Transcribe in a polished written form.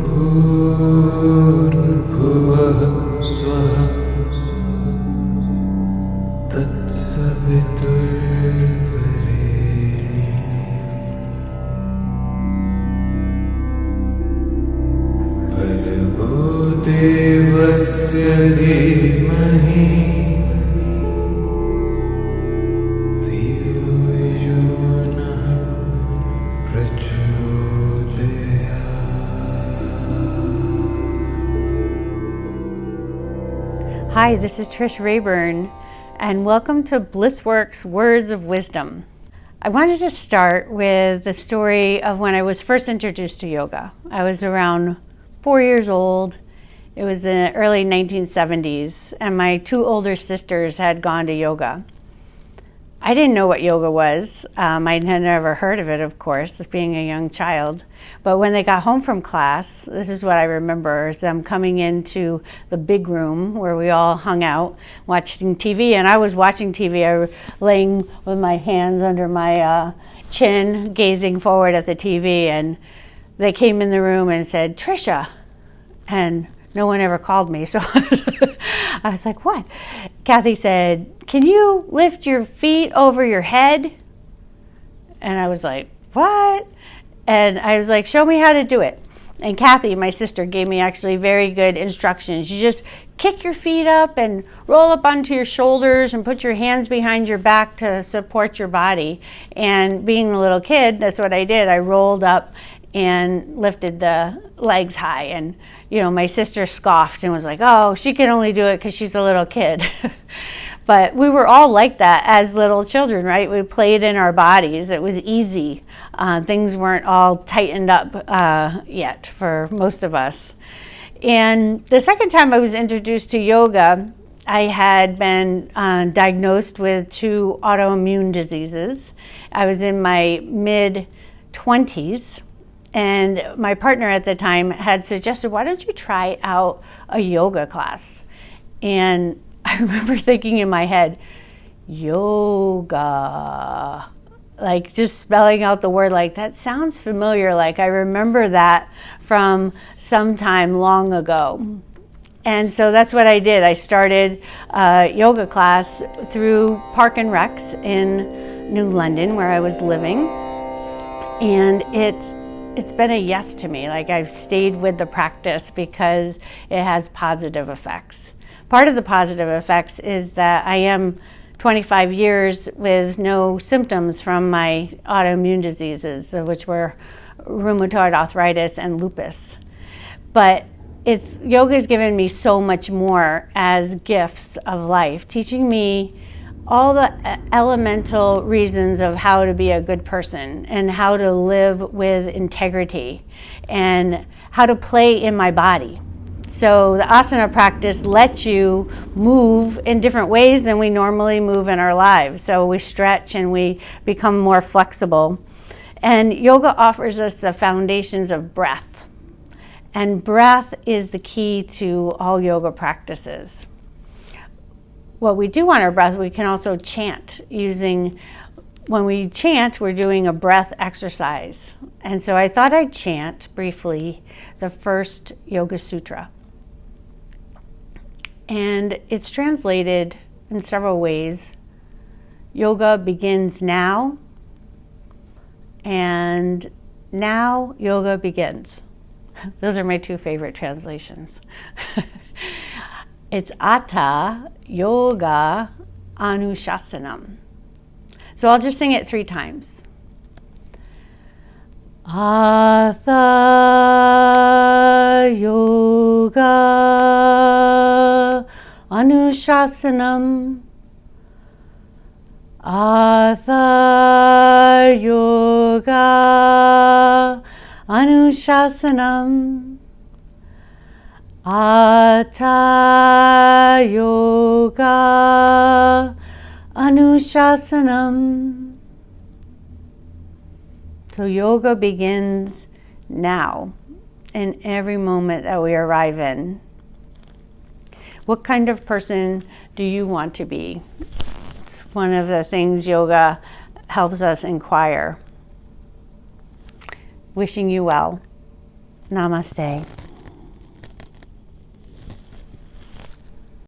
भूर्भुवः स्वः तत्सवितुर्वरेण्यं भर्गो देवस्य धीमहि धियो यो नः प्रचोदयात्. Hi, this is Trish Reyburn, and welcome to Blissworks Words of Wisdom. I wanted to start with the story of when I was first introduced to yoga. I was around 4 years old. It was in the early 1970s, and my two older sisters had gone to yoga. I didn't know what yoga was. I had never heard of it, of course, as being a young child. But when they got home from class, this is what I remember, is them coming into the big room where we all hung out, watching TV. And I was watching TV. I was laying with my hands under my chin, gazing forward at the TV. And they came in the room and said, "Trisha." And no one ever called me, so I was like, "What?" Kathy said, "Can you lift your feet over your head?" And I was like, "What?" And I was like, "Show me how to do it." And Kathy, my sister, gave me actually very good instructions. You just kick your feet up and roll up onto your shoulders and put your hands behind your back to support your body. And being a little kid, that's what I did. I rolled up and lifted the legs high. And, you know, my sister scoffed and was like, "Oh, she can only do it because she's a little kid." But we were all like that as little children, right? We played in our bodies. It was easy. Things weren't all tightened up yet for most of us. And the second time I was introduced to yoga, I had been diagnosed with 2 autoimmune diseases. I was in my mid-20s. And my partner at the time had suggested, "Why don't you try out a yoga class?" And I remember thinking in my head, yoga, like just spelling out the word, like that sounds familiar. Like I remember that from some time long ago. And so that's what I did. I started a yoga class through Park and Recs in New London, where I was living. And it's been a yes to me. Like I've stayed with the practice because it has positive effects. Part of the positive effects is that I am 25 years with no symptoms from my autoimmune diseases, which were rheumatoid arthritis and lupus. But yoga has given me so much more as gifts of life, teaching me all the elemental reasons of how to be a good person and how to live with integrity and how to play in my body. So the asana practice lets you move in different ways than we normally move in our lives. So we stretch and we become more flexible. And yoga offers us the foundations of breath. And breath is the key to all yoga practices. What we do on our breath, we can also chant when we chant, we're doing a breath exercise. And so I thought I'd chant briefly the first Yoga Sutra. And it's translated in several ways. Yoga begins now, and now yoga begins. Those are my 2 favorite translations. It's Atha Yoga Anushasanam. So I'll just sing it 3 times. Atha Yoga Anushasanam. Atha Yoga Anushasanam. Atha Yoga Anushasanam. So yoga begins now, in every moment that we arrive in. What kind of person do you want to be? It's one of the things yoga helps us inquire. Wishing you well. Namaste.